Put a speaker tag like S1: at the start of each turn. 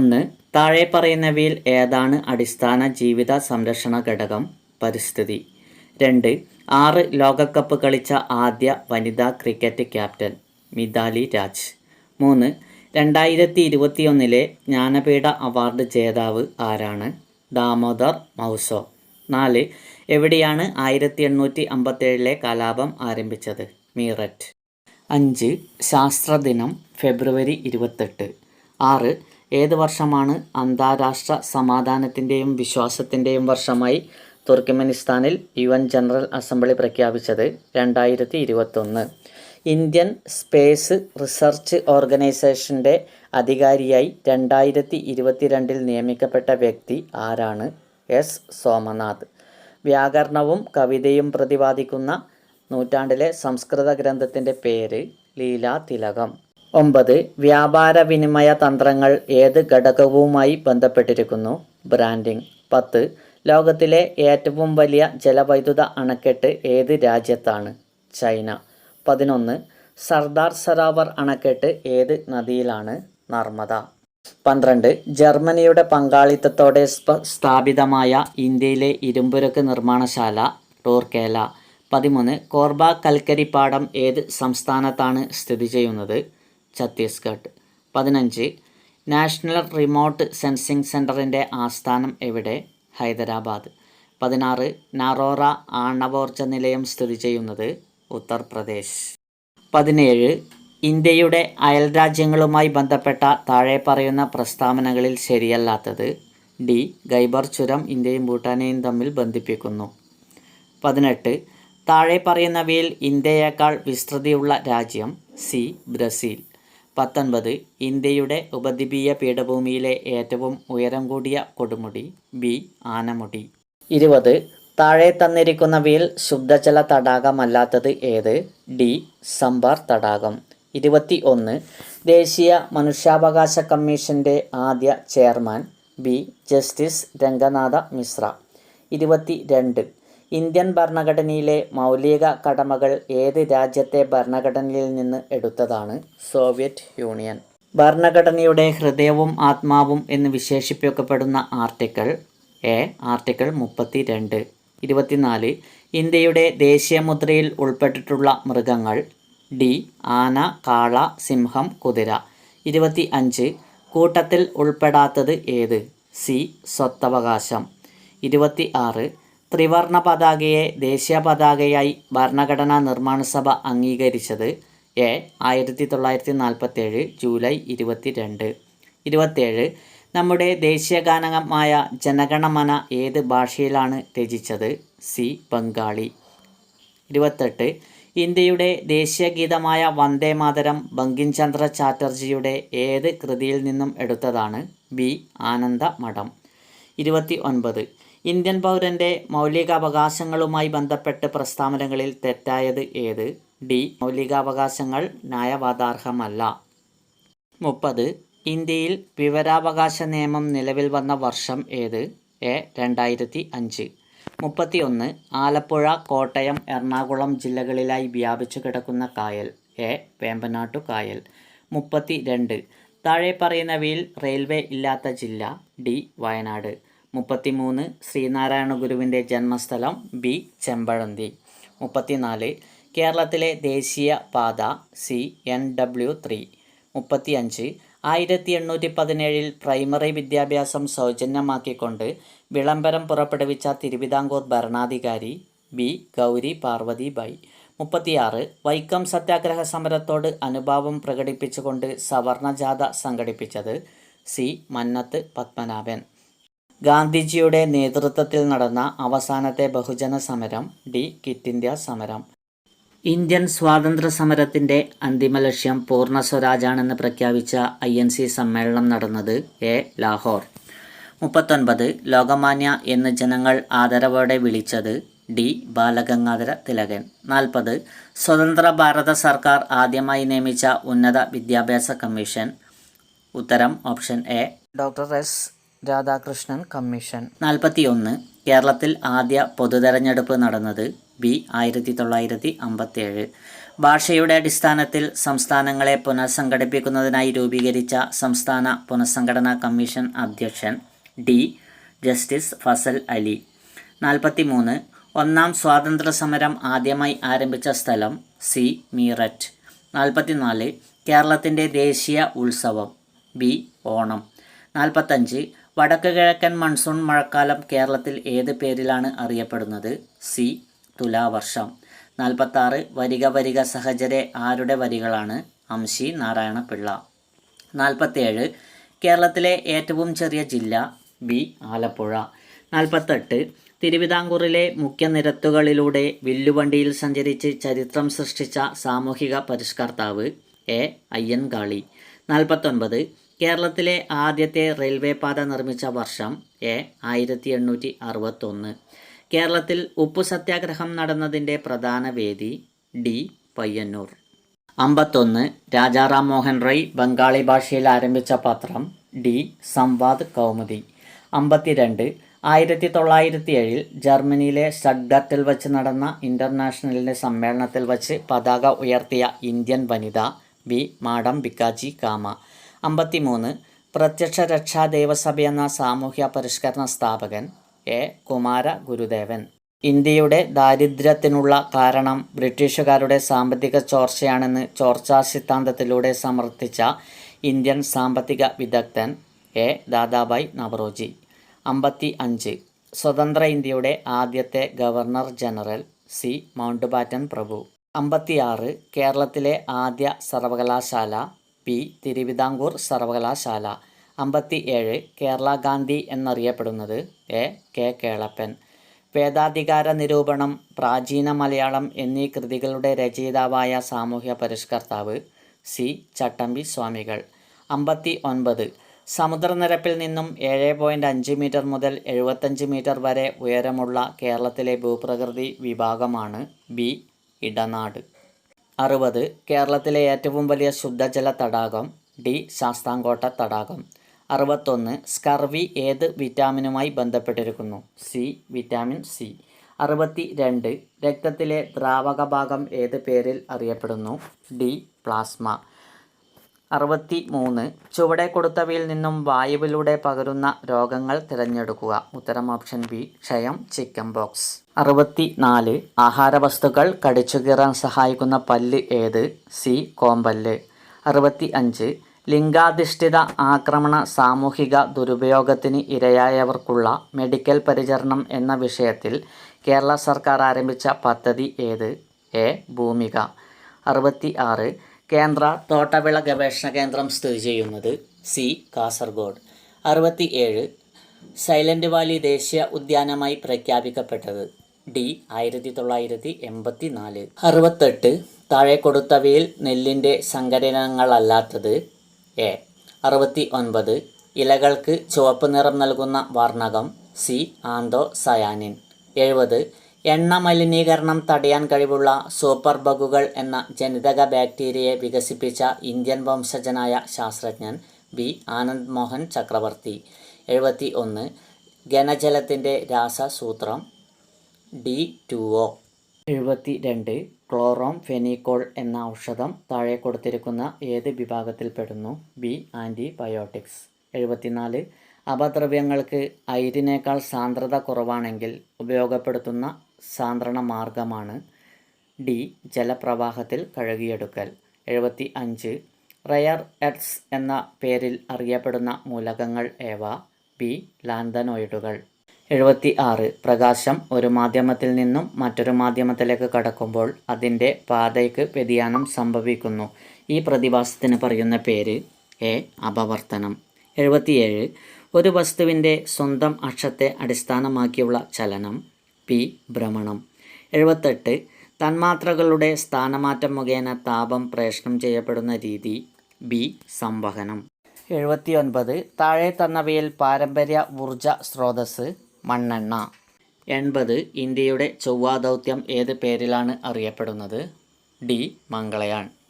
S1: 1. താഴെ പറയുന്നവയിൽ ഏതാണ് അടിസ്ഥാന ജീവിത സംരക്ഷണ ഘടകം? പരിസ്ഥിതി. 2. 6 ലോകകപ്പ് കളിച്ച ആദ്യ വനിതാ cricket captain Mithali Raj. 3. 2021 Jnanpith award ജേതാവ് ആരാണ്? ദാമോദർ മൗസോ. 4. എവിടെയാണ് 1857 കലാപം ആരംഭിച്ചത്? മീററ്റ്. 5. ശാസ്ത്രദിനം ഫെബ്രുവരി 28. 6. ഏത് വർഷമാണ് അന്താരാഷ്ട്ര സമാധാനത്തിൻ്റെയും വിശ്വാസത്തിൻ്റെയും വർഷമായി തുർക്ക്മെനിസ്ഥാനിൽ UN ജനറൽ അസംബ്ലി പ്രഖ്യാപിച്ചത്? 2021. ഇന്ത്യൻ സ്പേസ് റിസർച്ച് ഓർഗനൈസേഷൻ്റെ അധികാരിയായി 2022 നിയമിക്കപ്പെട്ട വ്യക്തി ആരാണ്? S. സോമനാഥ്. വ്യാകരണവും കവിതയും പ്രതിപാദിക്കുന്ന നൂറ്റാണ്ടിലെ സംസ്കൃത ഗ്രന്ഥത്തിൻ്റെ പേര്? ലീലാതിലകം. 9. വ്യാപാര വിനിമയ തന്ത്രങ്ങൾ ഏത് ഘടകവുമായി ബന്ധപ്പെട്ടിരിക്കുന്നു? ബ്രാൻഡിംഗ്. 10. ലോകത്തിലെ ഏറ്റവും വലിയ ജലവൈദ്യുത അണക്കെട്ട് ഏത് രാജ്യത്താണ്? ചൈന. 11. സർദാർ സരോവർ അണക്കെട്ട് ഏത് നദിയിലാണ്? നർമ്മദ. 12. ജർമ്മനിയുടെ പങ്കാളിത്തത്തോടെ സ്ഥാപിതമായ ഇന്ത്യയിലെ ഇരുമ്പുരുക്ക് നിർമ്മാണശാല? റൂർക്കേല. 13. കോർബ കൽക്കരിപ്പാടം ഏത് സംസ്ഥാനത്താണ് സ്ഥിതി ചെയ്യുന്നത്? ഛത്തീസ്ഗഡ്. 15. നാഷണൽ റിമോട്ട് സെൻസിംഗ് സെൻ്ററിൻ്റെ ആസ്ഥാനം എവിടെ? ഹൈദരാബാദ്. 16. നറോറ ആണവോർജ നിലയം സ്ഥിതി ചെയ്യുന്നത്? ഉത്തർപ്രദേശ്. 17. ഇന്ത്യയുടെ അയൽരാജ്യങ്ങളുമായി ബന്ധപ്പെട്ട താഴെ പറയുന്ന പ്രസ്താവനകളിൽ ശരിയല്ലാത്തത്? ഡി. ഖൈബർ ചുരം ഇന്ത്യയും ഭൂട്ടാനെയും തമ്മിൽ ബന്ധിപ്പിക്കുന്നു. 18. താഴെ പറയുന്നവയിൽ ഇന്ത്യയേക്കാൾ വിസ്തൃതിയുള്ള രാജ്യം? സി. ബ്രസീൽ. 19. ഇന്ത്യയുടെ ഉപദ്വീപീയ പീഠഭൂമിയിലെ ഏറ്റവും ഉയരം കൂടിയ കൊടുമുടി? ബി. ആനമുടി. 20. താഴെ തന്നിരിക്കുന്നവയിൽ ശുദ്ധജല തടാകമല്ലാത്തത് ഏത്? ഡി. സമ്പാർ തടാകം. 21. ദേശീയ മനുഷ്യാവകാശ കമ്മീഷൻ്റെ ആദ്യ chairman? B. Justice Ranganath Mishra. 22. Indian ഭരണഘടനയിലെ മൗലിക കടമകൾ ഏത് രാജ്യത്തെ ഭരണഘടനയിൽ നിന്ന് എടുത്തതാണ്? Soviet Union. ഭരണഘടനയുടെ ഹൃദയവും ആത്മാവും എന്ന് വിശേഷിപ്പിക്കപ്പെടുന്ന ആർട്ടിക്കിൾ? എ. ആർട്ടിക്കിൾ 32. 24. ഇന്ത്യയുടെ ദേശീയ മുദ്രയിൽ ഉൾപ്പെട്ടിട്ടുള്ള മൃഗങ്ങൾ? ഡി. ആന, കാള, സിംഹം, കുതിര. 25. കൂട്ടത്തിൽ ഉൾപ്പെടാത്തത് ഏത്? സി. സ്വത്തവകാശം. 26. ത്രിവർണ പതാകയെ ദേശീയ പതാകയായി ഭരണഘടനാ നിർമ്മാണ സഭ അംഗീകരിച്ചത്? എ. 1947 ജൂലൈ 22. 27. നമ്മുടെ ദേശീയ ഗാനമായ ജനഗണമന ഏത് ഭാഷയിലാണ് രചിച്ചത്? സി. ബംഗാളി. 28. ഇന്ത്യയുടെ ദേശീയ ഗീതമായ വന്ദേ മാതരം ബങ്കിം ചന്ദ്ര ചാറ്റർജിയുടെ ഏത് കൃതിയിൽ നിന്നും എടുത്തതാണ്? ബി. ആനന്ദ മഠം. 29. ഇന്ത്യൻ പൗരൻ്റെ മൗലികാവകാശങ്ങളുമായി ബന്ധപ്പെട്ട് പ്രസ്താവനകളിൽ തെറ്റായത് ഏത്? ഡി. മൗലികാവകാശങ്ങൾ ന്യായവാദാർഹമല്ല. 30. ഇന്ത്യയിൽ വിവരാവകാശ നിയമം നിലവിൽ വന്ന വർഷം ഏത്? എ. 2005. 31. ആലപ്പുഴ, കോട്ടയം, എറണാകുളം ജില്ലകളിലായി വ്യാപിച്ചു കിടക്കുന്ന കായൽ? എ. വേമ്പനാട്ടു കായൽ. 32. താഴെ പറയുന്നവയിൽ റെയിൽവേ ഇല്ലാത്ത ജില്ല? ഡി. വയനാട്. 33. ശ്രീനാരായണ ഗുരുവിൻ്റെ ജന്മസ്ഥലം? ബി. ചെമ്പഴന്തി. 34. കേരളത്തിലെ ദേശീയ പാത? സി. NW3. 35. 1817 പ്രൈമറി വിദ്യാഭ്യാസം സൗജന്യമാക്കിക്കൊണ്ട് വിളംബരം പുറപ്പെടുവിച്ച തിരുവിതാംകൂർ ഭരണാധികാരി? ബി. ഗൗരി പാർവതി ബായി. 36. വൈക്കം സത്യാഗ്രഹ സമരത്തോട് അനുഭാവം പ്രകടിപ്പിച്ചുകൊണ്ട് സവർണജാഥ സംഘടിപ്പിച്ചത്? സി. മന്നത്ത് പത്മനാഭൻ. ഗാന്ധിജിയുടെ നേതൃത്വത്തിൽ നടന്ന അവസാനത്തെ ബഹുജന സമരം? ഡി. ക്വിറ്റ് ഇന്ത്യ സമരം. ഇന്ത്യൻ സ്വാതന്ത്ര്യ സമരത്തിൻ്റെ അന്തിമ ലക്ഷ്യം പൂർണ്ണ സ്വരാജാണെന്ന് പ്രഖ്യാപിച്ച INC സമ്മേളനം നടന്നത്? എ. ലാഹോർ. 39. ലോകമാന്യ എന്ന് ജനങ്ങൾ ആദരവോടെ വിളിച്ചത്? ഡി. ബാലഗംഗാധര തിലകൻ. 40. സ്വതന്ത്ര ഭാരത സർക്കാർ ആദ്യമായി നിയമിച്ച ഉന്നത വിദ്യാഭ്യാസ കമ്മീഷൻ? ഉത്തരം option A. Doctor S. Radhakrishnan commission. 41. കേരളത്തിൽ ആദ്യ പൊതുതെരഞ്ഞെടുപ്പ് നടന്നത്? ബി. 1957. ഭാഷയുടെ അടിസ്ഥാനത്തിൽ സംസ്ഥാനങ്ങളെ പുനഃസംഘടിപ്പിക്കുന്നതിനായി രൂപീകരിച്ച സംസ്ഥാന പുനഃസംഘടനാ കമ്മീഷൻ അധ്യക്ഷൻ ഡി. ജസ്റ്റിസ് ഫസൽ അലി. 43. ഒന്നാം സ്വാതന്ത്ര്യ സമരം ആദ്യമായി ആരംഭിച്ച സ്ഥലം സി. മീററ്റ്. 44. കേരളത്തിൻ്റെ ദേശീയ ഉത്സവം ബി. ഓണം. 45. വടക്ക് കിഴക്കൻ മൺസൂൺ മഴക്കാലം കേരളത്തിൽ ഏത് പേരിലാണ് അറിയപ്പെടുന്നത്? സി. തുലാവർഷം. 46. വരിക വരിക സഹചരെ ആരുടെ വരികളാണ്? അംശി നാരായണപിള്ള. 47. കേരളത്തിലെ ഏറ്റവും ചെറിയ ജില്ല ബി. ആലപ്പുഴ. 48. തിരുവിതാംകൂറിലെ മുഖ്യ നിരത്തുകളിലൂടെ വില്ലുവണ്ടിയിൽ സഞ്ചരിച്ച് ചരിത്രം സൃഷ്ടിച്ച സാമൂഹിക പരിഷ്കർത്താവ് എ. അയ്യൻകാളി. 49. കേരളത്തിലെ ആദ്യത്തെ റെയിൽവേ പാത നിർമ്മിച്ച വർഷം എ. 1861. കേരളത്തിൽ ഉപ്പു സത്യാഗ്രഹം നടന്നതിൻ്റെ പ്രധാന വേദി ഡി. പയ്യന്നൂർ. 51. രാജാറാം മോഹൻ റോയ് ബംഗാളി ഭാഷയിൽ ആരംഭിച്ച പത്രം ഡി. സംവാദ് കൗമുദി. 52. 1907 ജർമ്മനിയിലെ സ്റ്റട്ട്ഗർട്ടിൽ വച്ച് നടന്ന ഇൻ്റർനാഷണലിൻ്റെ സമ്മേളനത്തിൽ വച്ച് പതാക ഉയർത്തിയ ഇന്ത്യൻ വനിത ബി. മാഡം ഭിക്കാജി കാമ. 53. പ്രത്യക്ഷ രക്ഷാ ദേവസഭയെന്ന സാമൂഹ്യ പരിഷ്കരണ സ്ഥാപകൻ എ. കുമാര ഗുരുദേവൻ. ഇന്ത്യയുടെ ദാരിദ്ര്യത്തിനുള്ള കാരണം ബ്രിട്ടീഷുകാരുടെ സാമ്പത്തിക ചോർച്ചയാണെന്ന് ചോർച്ചാ സിദ്ധാന്തത്തിലൂടെ സമർത്ഥിച്ച ഇന്ത്യൻ സാമ്പത്തിക വിദഗ്ധൻ എ. ദാദാഭായ് നവറോജി. 55. സ്വതന്ത്ര ഇന്ത്യയുടെ ആദ്യത്തെ governor general C. Mountbatten പ്രഭു. 56. കേരളത്തിലെ ആദ്യ സർവകലാശാല പി. തിരുവിതാംകൂർ സർവകലാശാല. 57. കേരള ഗാന്ധി എന്നറിയപ്പെടുന്നത് എ. കെ. കേളപ്പൻ. വേദാധികാര നിരൂപണം, പ്രാചീന മലയാളം എന്നീ കൃതികളുടെ രചയിതാവായ സാമൂഹ്യ പരിഷ്കർത്താവ് സി. ചട്ടമ്പി സ്വാമികൾ. 59. സമുദ്രനിരപ്പിൽ നിന്നും 7.5 മീറ്റർ മുതൽ 75 മീറ്റർ വരെ ഉയരമുള്ള കേരളത്തിലെ ഭൂപ്രകൃതി വിഭാഗമാണ് ബി. ഇടനാട്. 60. കേരളത്തിലെ ഏറ്റവും വലിയ ശുദ്ധജല തടാകം ഡി. ശാസ്താംകോട്ട തടാകം. 61. സ്കർവി ഏത് വിറ്റാമിനുമായി ബന്ധപ്പെട്ടിരിക്കുന്നു? സി. Vitamin C. 62. രക്തത്തിലെ ദ്രാവക ഭാഗം ഏത് പേരിൽ അറിയപ്പെടുന്നു? ഡി. പ്ലാസ്മ. 63. ചുവടെ കൊടുത്തവയിൽ നിന്നും വായുവിലൂടെ പകരുന്ന രോഗങ്ങൾ തിരഞ്ഞെടുക്കുക. ഉത്തരം ഓപ്ഷൻ ബി. ക്ഷയം, ചിക്കൻ പോക്സ്. 64. ആഹാരവസ്തുക്കൾ കടിച്ചുകീറാൻ സഹായിക്കുന്ന പല്ല് ഏത്? സി. കോമ്പല്ല്. 65. ലിംഗാധിഷ്ഠിത ആക്രമണ സാമൂഹിക ദുരുപയോഗത്തിന് ഇരയായവർക്കുള്ള മെഡിക്കൽ പരിചരണം എന്ന വിഷയത്തിൽ കേരള സർക്കാർ ആരംഭിച്ച പദ്ധതി ഏത്? എ. ഭൂമിക. 66. കേന്ദ്ര തോട്ടവിള ഗവേഷണ കേന്ദ്രം സ്ഥിതി ചെയ്യുന്നത് സി. കാസർഗോഡ്. 67. സൈലന്റ് വാലി ദേശീയ ഉദ്യാനമായി പ്രഖ്യാപിക്കപ്പെട്ടത് ഡി. 1984. 68. താഴെ കൊടുത്തവയിൽ നെല്ലിൻ്റെ സങ്കരയിനങ്ങളല്ലാത്തത് എ. 69. ഇലകൾക്ക് ചുവപ്പ് നിറം നൽകുന്ന വർണ്ണകം സി. ആന്തോസയാനിൻ. 70. എണ്ണ മലിനീകരണം തടയാൻ കഴിവുള്ള സൂപ്പർ ബഗുകൾ എന്ന ജനിതക ബാക്ടീരിയയെ വികസിപ്പിച്ച ഇന്ത്യൻ വംശജനായ ശാസ്ത്രജ്ഞൻ ബി. ആനന്ദ് മോഹൻ ചക്രവർത്തി. 71. ഘനജലത്തിൻ്റെ രാസസൂത്രം D2O. 72. ക്ലോറോം ഫെനിക്കോൾ എന്ന ഔഷധം താഴെ കൊടുത്തിരിക്കുന്ന ഏത് വിഭാഗത്തിൽപ്പെടുന്നു? ബി. ആൻറ്റിബയോട്ടിക്സ്. 74. അപദ്രവ്യങ്ങൾക്ക് അയിരിനേക്കാൾ സാന്ദ്രത കുറവാണെങ്കിൽ ഉപയോഗപ്പെടുത്തുന്ന സാന്ദ്രണ മാർഗമാണ് ഡി. ജലപ്രവാഹത്തിൽ കഴുകിയെടുക്കൽ. 75. റയർ എർത്ത്സ് എന്ന പേരിൽ അറിയപ്പെടുന്ന മൂലകങ്ങൾ ഏവ? ബി. ലാന്തനോയിഡുകൾ. 76. പ്രകാശം ഒരു മാധ്യമത്തിൽ നിന്നും മറ്റൊരു മാധ്യമത്തിലേക്ക് കടക്കുമ്പോൾ അതിൻ്റെ പാതയ്ക്ക് വ്യതിയാനം സംഭവിക്കുന്നു. ഈ പ്രതിഭാസത്തിന് പറയുന്ന പേര് എ. അപവർത്തനം. 77. ഒരു വസ്തുവിൻ്റെ സ്വന്തം അക്ഷത്തെ അടിസ്ഥാനമാക്കിയുള്ള ചലനം പി. ഭ്രമണം. 78. തന്മാത്രകളുടെ സ്ഥാനമാറ്റം മുഖേന താപം പ്രേഷണം ചെയ്യപ്പെടുന്ന രീതി ബി. സംവഹനം. 79. താഴെ തന്നവയിൽ പാരമ്പര്യ ഊർജ സ്രോതസ് മണ്ണെണ്ണ. 80. ഇന്ത്യയുടെ ചൊവ്വാ ദൗത്യം ഏത് പേരിലാണ് അറിയപ്പെടുന്നത്? ഡി. മംഗളയാൻ.